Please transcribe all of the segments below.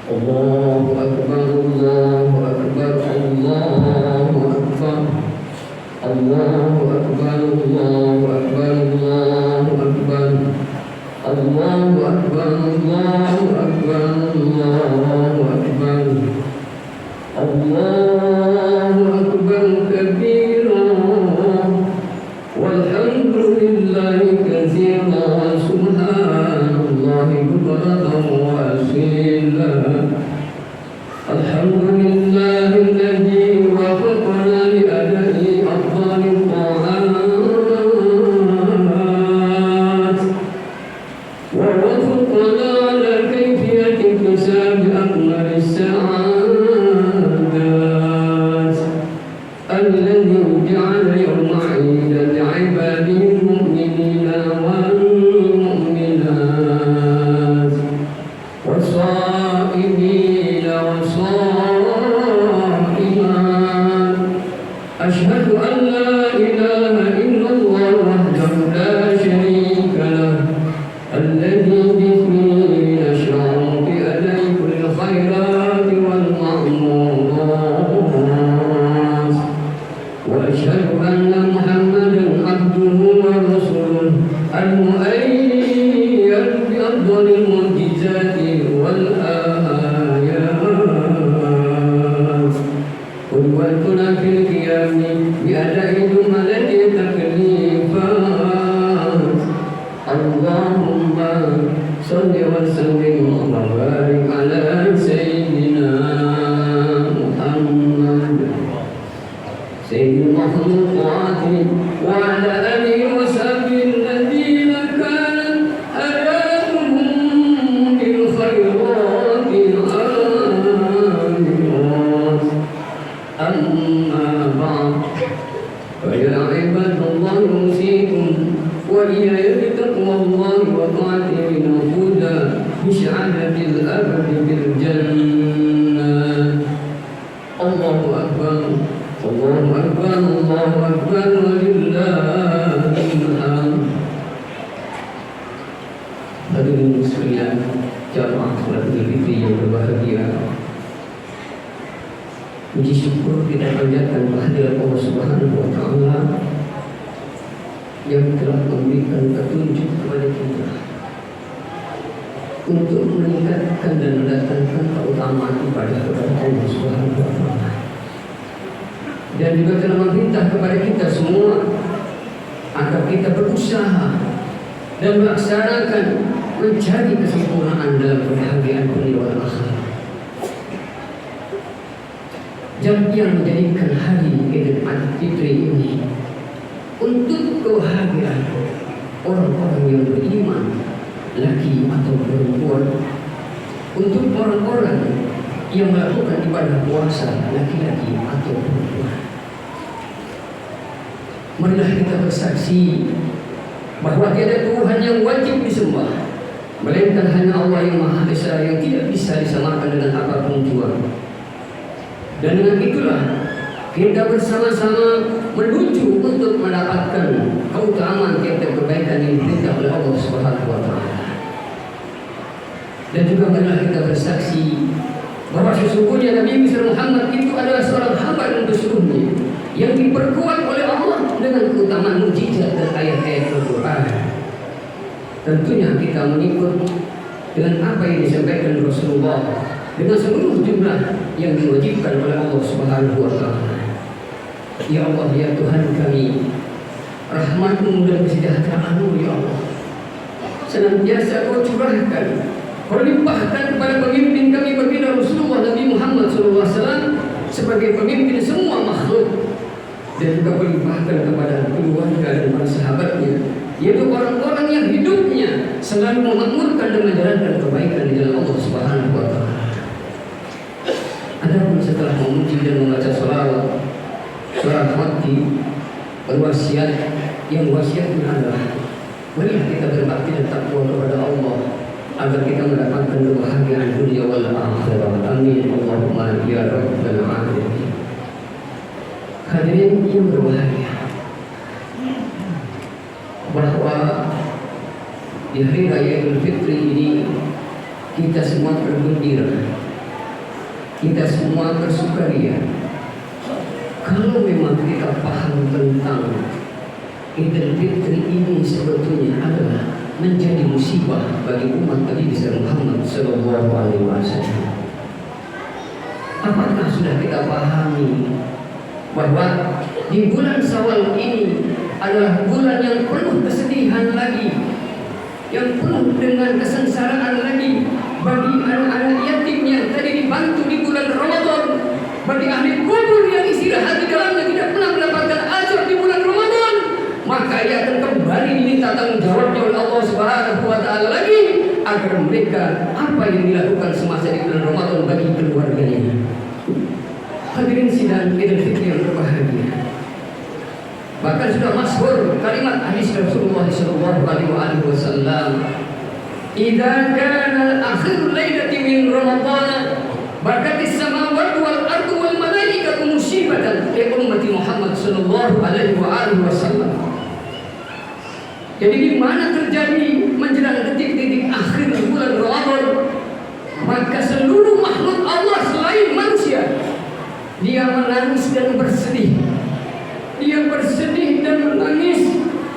Allahu Akbar, Allahu Akbar, Allahu Akbar, Allahu Akbar, Allahu Akbar, Allahu Akbar, Allahu Akbar, Allahu Akbar, Allahu Akbar, Allahu Akbar kabira walhamdulillahi katsira subhanallahi bukratan wa asila. Alhamdulillahilladzi wafaqana li ada'i afdhalil ta'at wa wafaqana ala kayfiyati iktisabi akmalis sa'adat alladzi ja'ala yawma 'idan li'ibadihi al-mu'minina wal mu'minat was-sha'imina was-sha'imat. Ashhadu an la ilaha illallah wahdahu la sharika lah alladzi bismihi nash'uru bi adai kulli khairati wal ma'murat. وأشهد أن محمدا عبده ورسوله المؤيد بأفضل المعجزات والآيات قدوتنا في القيام بأداء جملة تكليفات. اللهم صل وسلم وبارك على سيدنا محمد سيد المخلوقات وعلى آله وصحبه الذين كانت حياتهم بالخيرات عامرات. أما بعد فيا عباد الله أوصيكم وإياي بتقوى الله وطاعته لنفوز بسعادة الأبد بالجنة. الله أكبر، Allahu Akbar, Allahu Akbar, walillahil hamd. Hadirin sekalian, jamaah salat Idul Fitri yang berbahagia. Puji syukur kita panjatkan kehadirat Allah Subhanahu wa taala yang telah memberikan petunjuk kepada kita untuk meningkatkan dan mendatangkan keutamaan ibadah kepada Allah Subhanahu wa taala. Dan juga telah memerintah kepada kita semua agar kita berusaha dan melaksanakan mencari kesempurnaan dalam kebahagiaan dunia wal akhirat. Dan yang menjadikan hari Idul Fitri ini untuk kebahagiaan orang-orang yang beriman, laki atau perempuan, untuk orang-orang yang melakukan ibadah puasa, laki-laki atau perempuan. Marilah kita bersaksi bahawa tiada Tuhan yang wajib disembah melainkan hanya Allah yang Maha Esa, yang tidak bisa disamakan dengan apapun jua. Dan dengan itulah kita bersama-sama menuju untuk mendapatkan keutamaan kita kebaikan yang diperintah oleh Allah Subhanahu wa taala. Dan juga marilah kita bersaksi bahwa sesungguhnya Nabi Muhammad itu adalah seorang hamba dan rasulnya yang diperkuat oleh Allah dengan keutamaan mukjizat dan ayat-ayat Al-Quran. Tentunya kita mengikut dengan apa yang disampaikan Rasulullah dengan seluruh jumlah yang diwajibkan oleh Allah Subhanahu wa taala. Ya Allah, ya Tuhan kami, rahmat-Mu dan kesejahteraan-Mu ya Allah senantiasa Kau curahkan, Kau limpahkan kepada pemimpin kami baginda Rasulullah Nabi Muhammad SAW sebagai pemimpin semua makhluk, dan juga melimpahkan kepada keluarga dan para sahabatnya, yaitu orang-orang yang hidupnya selalu memakmurkan dan menjalankan kebaikan di dalam Allah Subhanahu wa taala. Adapun setelah memuji dan membaca salawat, surah Fatih, berwasiat yang wasiatnya adalah marilah kita berbakti dan takwa kepada Allah agar kita mendapatkan kebahagiaan dunia wal akhirat. Amin Allahumma ya rabbal alamin. Hadirin yang berbahagia, bahwa di hari raya Idul Fitri ini kita semua bergembira kita semua bersukaria kalau memang kita paham tentang Idul Fitri ini sebetulnya adalah menjadi musibah bagi umat Nabi Muhammad Sallallahu Alaihi Wasallam. Apakah sudah kita pahami bahwa di bulan Syawal ini adalah bulan yang penuh kesedihan lagi, yang penuh dengan kesengsaraan lagi bagi anak-anak yatim yang tadi dibantu di bulan Ramadan, bagi ahli kubur yang istirahat di dalamnya tidak pernah mendapatkan ajab di bulan Ramadan, maka ia akan kembali diminta tanggung jawabnya oleh Allah Subhanahu wa Ta'ala lagi agar mereka apa yang dilakukan semasa di bulan Ramadan bagi keluarganya. Hadirin sidang Idul Fitri yang berbahagia. Bahkan sudah masyhur kalimat hadis Rasulullah sallallahu alaihi wasallam, "Idza kana akhir lailati min Ramadan, bakatis samawati wal ardu wal malaikatu musibatan li ummati Muhammad sallallahu alaihi wasallam." Jadi di mana terjadi menjelang detik-detik akhir bulan Ramadan, maka seluruh makhluk Allah selain manusia dia menangis dan bersedih. Dia bersedih dan menangis.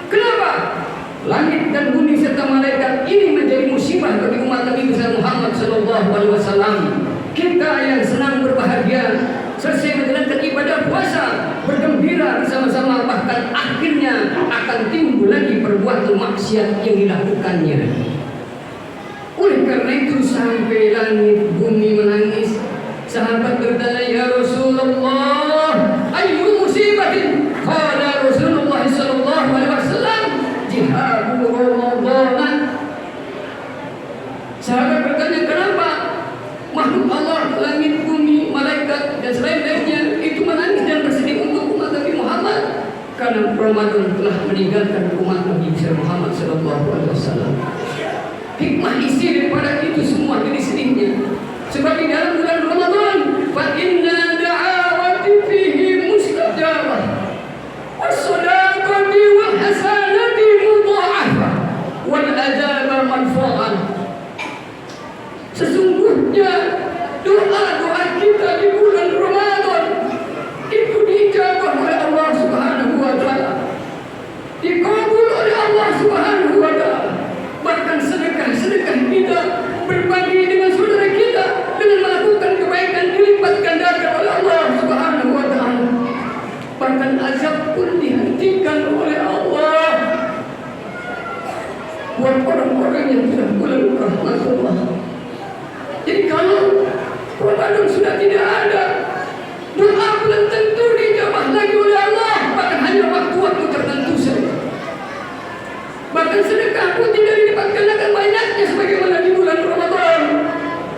Kenapa? Langit dan bumi serta malaikat ini menjadi musibah bagi umat Nabi Muhammad sallallahu alaihi wasallam. Kita yang senang berbahagia selesai menjalankan ibadah puasa, bergembira bersama-sama, bahkan akhirnya akan timbul lagi perbuatan maksiat yang dilakukannya. Oleh karena itu sampai langit bumi menangis. Sahabat bertanya, "Ya Rasulullah, ayyu musibatin?" Qala Rasulullah sallallahu alaihi wasallam, "Jihadu Ramadan." Sahabat bertanya, "Kenapa makhluk Allah, langit, bumi, malaikat dan selain-lainnya itu menangis dan bersedih untuk umat Nabi Muhammad?" Karena Ramadan telah meninggalkan umat Nabi Muhammad sallallahu alaihi wasallam. Hikmah isi daripada itu semua jadi sedihnya. Sebab di dalam bulan Ramadan, fa inna da'awati fihi mustajabah, was-sadaqati wal hasanati mudha'afah, wal ajaba marfu'an. Sesungguhnya doa-doa kita di bulan Ramadan itu dijabah oleh Allah Subhanahu wa Ta'ala, dikabul oleh Allah Subhanahu wa Ta'ala. Bahkan sedekah-sedekah kita, berbagi dengan saudara kita, dengan melakukan kebaikan dilipat gandakan oleh Allah Subhanahu wa Ta'ala. Bahkan azab pun dihentikan oleh Allah buat orang-orang yang sudah bulan rahmatullah. Jadi kalau Ramadan sudah tidak ada, doa belum tentu dijabah lagi oleh Allah, bahkan hanya waktu-waktu tertentu saja. Bahkan sedekah pun tidak dilipat gandakan banyaknya sebagaimana di bulan Ramadan.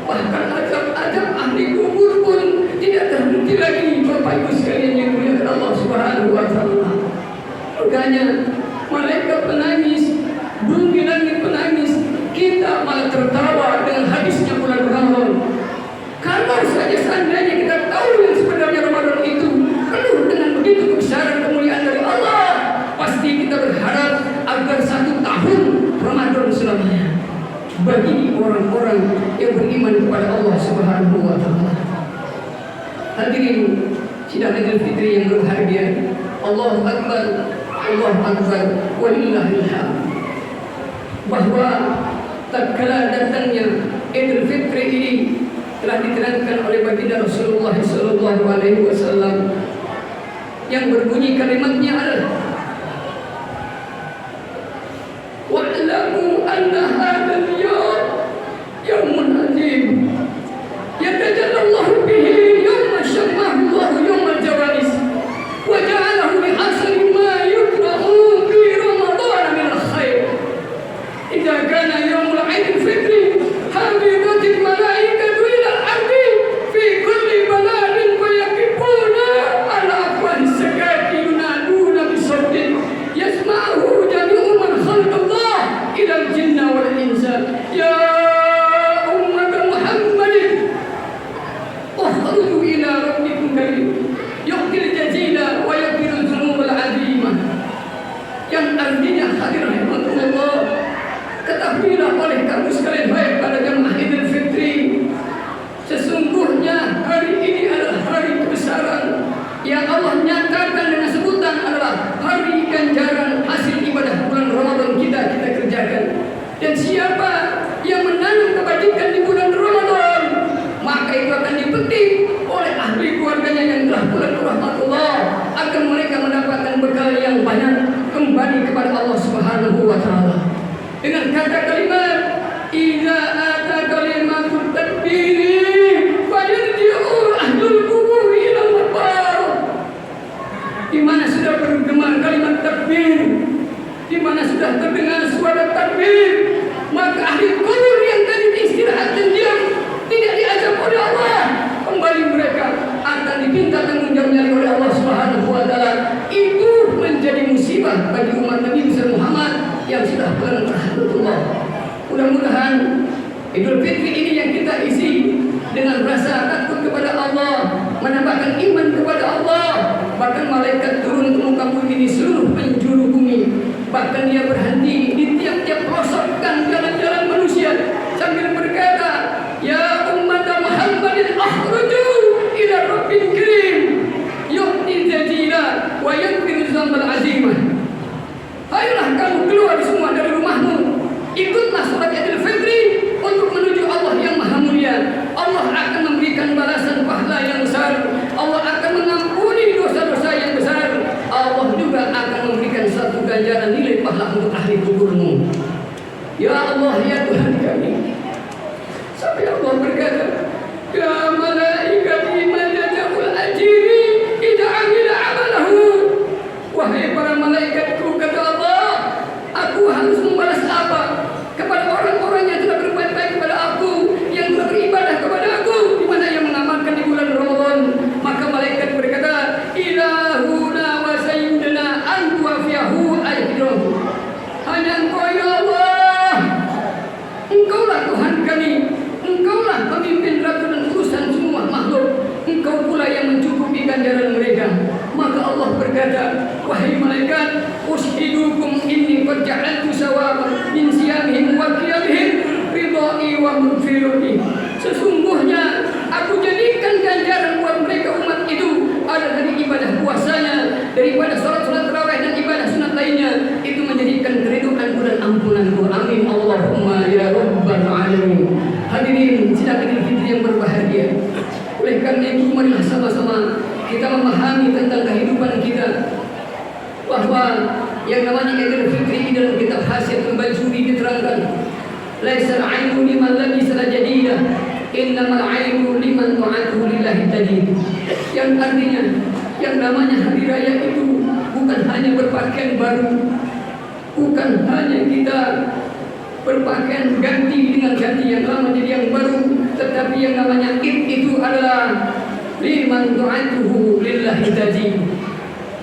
Bahkan azab ahli kubur pun tidak terhenti lagi. Bapak Ibu sekalian yang dimuliakan Allah Subhanahu wa Ta'ala. Makanya malaikat menangis, bumi langit menangis, kita malah tertawa dengan hadisnya bulan Ramadan. Kalau saja seandainya kita tahu yang sebenarnya Ramadan itu penuh dengan begitu kebesaran kemuliaan dari Allah, pasti kita berharap agar 1 tahun Ramadan selamanya bagi orang-orang yang beriman kepada Allah Subhanahu wa Ta'ala. Hadirin sidang Idul Fitri yang berbahagia, Allahu Akbar, Allahu Akbar, walillahil hamd. Bahwa tatkala datangnya Idul Fitri ini telah diterangkan oleh baginda Rasulullah sallallahu alaihi wasallam yang berbunyi kalimatnya adalah, wa'lamu anna hadzal yawm yawmun azim yatajallallahu bihi yawma syammahu Allah yawmal jawalis wa ja'alahu li hasri ma yukrahu fi Ramadan min al-khair. Idza kana yawmul 'Aidil Fitri habibatil malaikatu ila al-ardi fi kulli baladin fa yaqifuna ala afwahis sakati yunaduna bis Idul Fitri ini yang kita isi dengan rasa takut kepada Allah, menambahkan iman kepada Allah. Bahkan malaikat turun ke muka bumi ini, seluruh penjuru bumi. Bahkan dia berhenti di tiap-tiap pelosok dan jalan-jalan manusia sambil berkata, "Ya umat Muhammadin akhruju ila Rabbil Karim, yu'ti dzajila wa yaghfiru dzambal azimah." Ayolah kamu keluar semua dari rumahmu, ikutlah salat Idul Fitri untuk menuju Allah yang Maha Mulia. Allah akan memberikan balasan pahala yang besar. Allah akan mengampuni dosa-dosa yang besar. Allah juga akan memberikan satu ganjaran nilai pahala untuk ahli kuburmu. Ya Allah, ya Tuhan kami. Sampai Allah berkata, "Ya malaikati majajul ajiri idza amila amalahu." Wahai para malaikatku, kata Allah, aku harus membalas apa kepada orang-orang yang telah berbuat baik kepada aku, yang telah beribadah kepada aku, di mana yang mengamalkan di bulan Ramadan. Maka malaikat berkata, "Ilahuna wa sayyidina antu afiyahu ayyiduh." Hanya Engkau ya Allah, Engkaulah Tuhan kami, Engkaulah pemimpin ratu dan urusan semua makhluk, Engkau pula yang mencukupi ganjaran mereka. Maka Allah berkata, "Wahai malaikat, ushidukum inni qad ja'altu sawaban min siyamihim wa qiyamihim ridai wa maghfirati." Sesungguhnya aku jadikan ganjaran buat mereka umat itu ada dari ibadah puasanya, daripada salat-salat tarawih dan ibadah sunat lainnya, itu menjadikan keriduanku dan ampunanku. Amin Allahumma ya rabbal alamin. Hadirin sidang Idul Fitri yang berbahagia. Oleh karena itu marilah sama-sama kita memahami tentang kehidupan kita, bahwa yang namanya Idul Fitri dalam kitab Hasyatul Bajuri diterangkan, "Laisal 'ainu liman labisa jadidah, innamal 'ainu liman ta'atuhu lillahi tadid." Yang artinya yang namanya hari raya itu bukan hanya berpakaian baru, bukan hanya kita berpakaian ganti dengan ganti yang lama jadi yang baru, tetapi yang namanya Id itu adalah liman ta'atuhu lillahi tadid,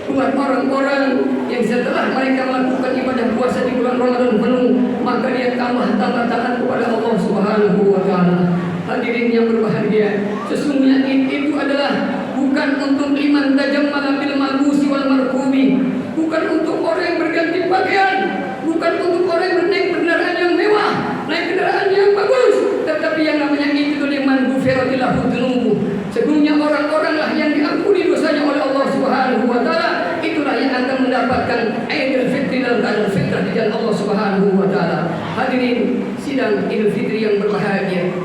buat orang-orang yang setelah mereka melakukan ibadah puasa di bulan Ramadan penuh, maka dia tambah taat kepada Allah Subhanahu wa taala. Hadirin yang berbahagia, sesungguhnya itu adalah bukan untuk liman tajammala bil malbusi wal markubi, bukan untuk orang yang berganti pakaian, bukan untuk orang yang naik kendaraan yang mewah, naik kendaraan yang bagus, tetapi yang namanya itu liman ghufiratillahu dzunubu. Sesungguhnya orang-oranglah yang diampuni dosanya oleh Allah Subhanahu wa taala, itulah yang akan mendapatkan Idul Fitri dalam keadaan fitrah di jalan Allah Subhanahu wa taala. Hadirin sidang Idul Fitri yang berbahagia,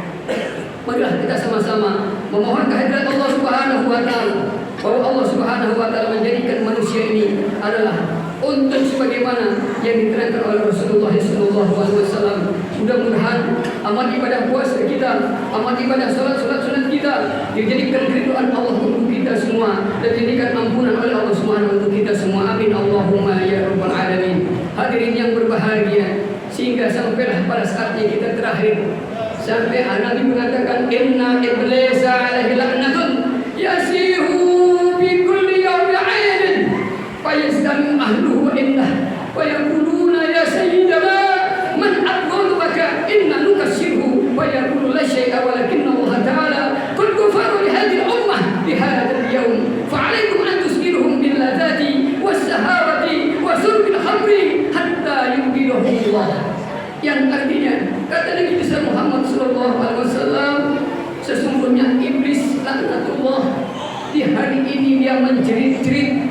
marilah kita sama-sama memohon kehadirat Allah Subhanahu wa taala, bahwa Allah Subhanahu wa taala menjadikan manusia ini adalah untuk sebagaimana yang diterangkan oleh Rasulullah sallallahu alaihi wasallam. Mudah-mudahan amal ibadah puasa kita, amal ibadah salat sunat kita dijadikan keridhaan Allah untuk kita semua, dan dijadikan ampunan oleh Allah Subhanahu untuk kita semua. Amin Allahumma ya rabbal alamin. Hadirin yang berbahagia, sehingga sampailah pada saatnya kita terakhir, sampai Nabi mengatakan, "Inna iblisa alaihi la'natun yasihu bi kulli yawmin 'aidin fayazdami ahluhu indah wa yaquluna ya sayyidana man aqbalaka inna nukashirhu wa yaqulu la syai'a walakinna Allah ta'ala qul kufaru li hadhihi al-ummah bi hadzal yawm fa'alaikum an tusbiruhum bil ladati was sahabati wa surbil khamri hatta yubidahu Allah." Yang artinya, kata Nabi besar Muhammad sallallahu alaihi wasallam, sesungguhnya iblis laknatullah di hari ini dia menjerit-jerit,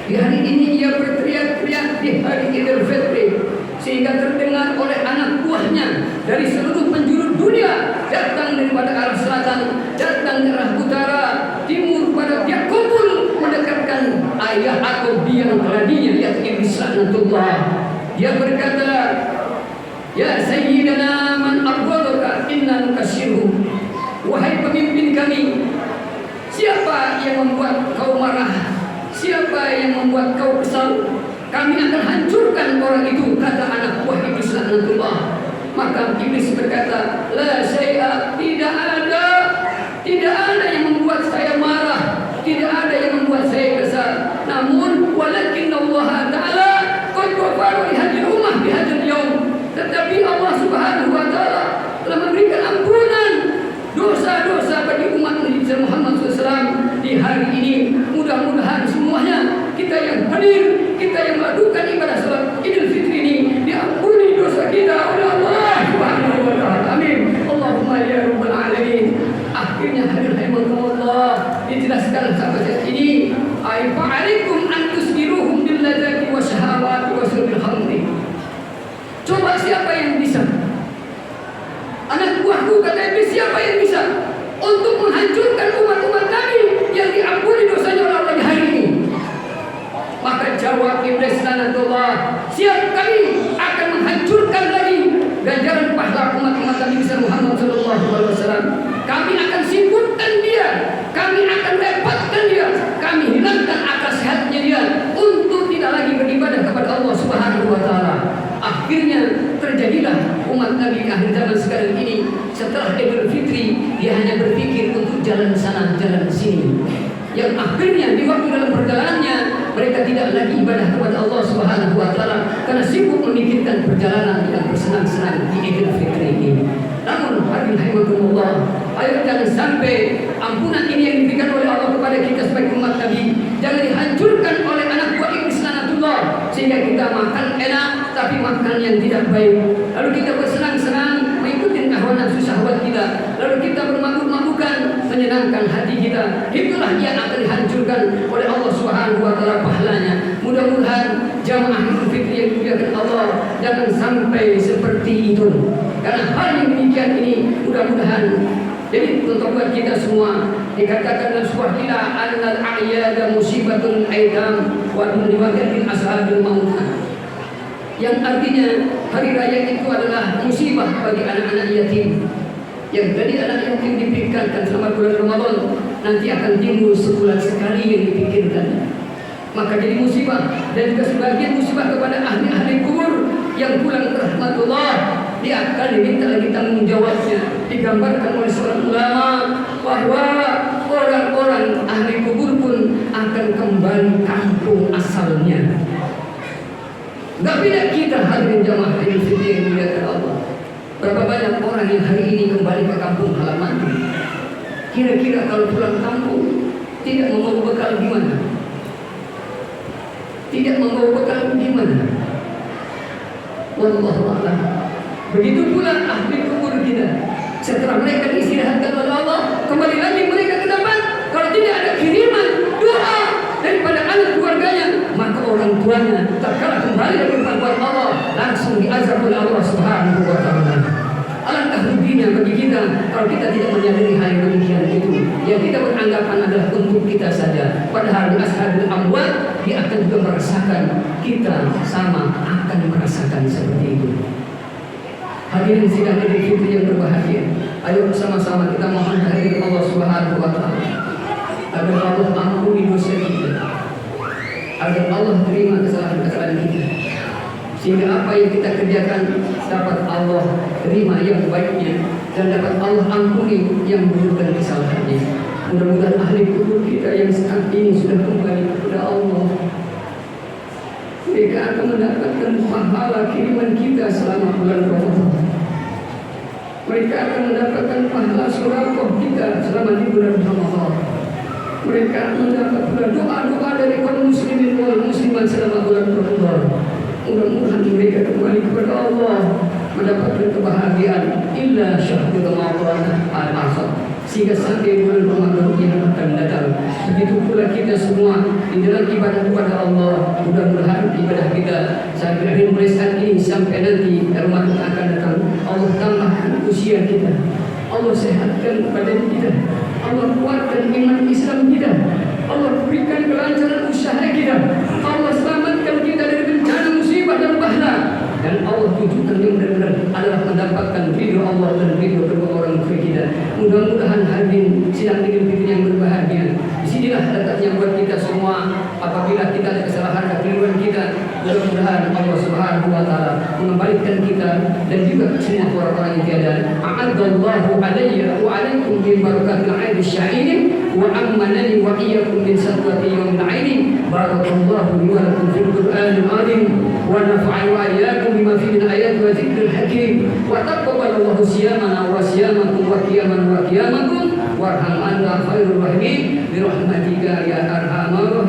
di hari ini ia berteriak-teriak di hari Idul Fitri, sehingga terdengar oleh anak buahnya dari seluruh penjuru dunia, datang daripada arah selatan, datang dari arah utara, timur, pada dia kumpul mendekatkan ayah atau biang keladinya, yaitu iblis laknatullah. Dia berkata, "Ya sayyidana man ardaka inna nukashirhu." Wahai pemimpin kami, siapa yang membuat kau marah, siapa yang membuat kau kesal, kami akan hancurkan orang itu, kata anak buah iblis laknatullah. Maka iblis berkata, "La syai'a," tidak ada yang membuat saya marah, tidak ada yang membuat saya kesal, namun walakin Allah ta'ala qad ghafara li hadhihi ummah bi hadzal yaum. Tetapi Allah Subhanahu wa taala kata iblis, siapa yang bisa untuk menghancurkan umat-umat Nabi yang diampuni dosanya oleh Allah di hari ini? Maka jawab iblis lanatullah, siap kami akan menghancurkan lagi ganjaran pahala umat-umat Nabi besar Muhammad SAW. Kami akan sibukkan dia, kami akan repotkan dia, kami hilangkan akal sehatnya dia untuk tidak lagi beribadah kepada Allah Subhanahu wa Ta'ala. Akhirnya terjadilah umat Nabi akhir zaman sekarang ini, setelah Idul Fitri dia hanya berpikir untuk jalan sana jalan sini, yang akhirnya di waktu dalam perjalanannya mereka tidak lagi ibadah kepada Allah Subhanahu wa Ta'ala karena sibuk memikirkan perjalanan yang bersenang-senang di Idul Fitri ini. Namun hadirin rahimakumullah, ayo jangan sampai ampunan ini yang diberikan oleh Allah kepada kita sebagai umat Nabi jangan dihancurkan oleh anak buah iblis lanatullah, sehingga kita makan enak tapi makan yang tidak baik, lalu kita bersenang-senang mengikuti hawa nafsu syahwat kita, lalu kita bermabuk-mabukan menyenangkan hati kita. Itulah yang akan dihancurkan oleh Allah Subhanahu wa Ta'ala pahalanya. Mudah-mudahan jamaah Idul Fitri yang dimuliakan Allah jangan sampai seperti itu, karena hal yang demikian ini mudah-mudahan jadi untuk buat kita semua. Dikatakan dalam sebuah kilah, annal a'yada musibatun aidam wa liwaqatil ashabil maut, yang artinya hari raya itu adalah musibah bagi anak-anak yatim. Yang tadi anak yatim dipikirkan selama bulan Ramadan, nanti akan timbul sebulan sekali yang dipikirkan, maka jadi musibah. Dan juga sebagian musibah kepada ahli-ahli kubur yang pulang ke rahmatullah, dia akan diminta lagi tanggung jawabnya. Digambarkan oleh seorang ulama bahwa orang-orang ahli kubur pun akan kembali kampung asalnya. Gak beda kita hadirin jamaah Idul Fitri yang dimuliakan Allah. Berapa banyak orang yang hari ini kembali ke kampung halaman? Kira-kira kalau pulang kampung tidak membawa bekal gimana? Tidak membawa bekal gimana? Wallahu a'lam. Begitu pula ahli kubur kita. Setelah mereka diistirahatkan oleh Allah, kembali lagi mereka ke depan. Kalau tidak ada kiriman doa daripada anak keluarganya, maka orang tuanya tatkala kembali dari tempat Allah langsung diazab oleh Allah Subhanahu wa Ta'ala. Alangkah ruginya bagi kita kalau kita tidak menyadari hal yang demikian itu, yang kita beranggapan adalah untuk kita saja, padahal di ashabil amwat dia akan juga merasakan, kita sama akan merasakan seperti itu. Hadirin sidang Idul Fitri yang berbahagia, ayo bersama-sama kita mohon kehadiran Allah Subhanahu wa Ta'ala agar Allah ampuni dosa kita, agar Allah terima kesalahan-kesalahan kita, sehingga apa yang kita kerjakan dapat Allah terima yang baiknya dan dapat Allah ampuni yang buruk dan kesalahannya. Mudah-mudahan ahli kubur kita yang saat ini sudah kembali kepada Allah, mereka akan mendapatkan pahala kiriman kita selama bulan Ramadan. Mereka akan mendapatkan pahala surakoh kita selama di bulan Ramadan. Mereka akan mendapat pula doa-doa dari kaum muslimin wal muslimat selama bulan Ramadan. Mudah-mudahan mereka kembali kepada Allah, mendapatkan kebahagiaan illa syahrul Ramadan al-akhir, sehingga sampai bulan Ramadan yang akan datang. Begitu pula kita semua di dalam ibadah kepada Allah. Mudah-mudahan ibadah kita sampai akhir mulai saat ini sampai nanti Ramadan akan datang, Allah tambahkan usia kita, Allah sehatkan badan kita, Allah kuatkan iman Islam kita, Allah berikan kelancaran usaha kita, Allah selamatkan kita dari bencana musibah dan bahaya, dan Allah tunjukkan yang benar-benar adalah mendapatkan ridho Allah dan ridho kedua orang tua kita. Mudah-mudahan hadirin sidang Idul Fitri yang berbahagia, disinilah letaknya buat kita semua. Apabila kita ada kesalahan dan keliruan kita, mudah-mudahan Allah Subhanahu wa Ta'ala mengembalikan kita dan juga semua orang-orang yang tiada. A'adallahu alayya wa alaikum min barakatil aid syairin wa ammanani wa iyyakum min sadwati yawmil aid. Barakallahu li wa lakum fil Qur'anil azim wa nafa'ani wa iyyakum bima fihi min ayati wa dzikril hakim wa taqabbalallahu siyamana wa siyamakum wa qiyamana wa qiyamakum warham anta khairul rahimin bi rahmatika ya arhamar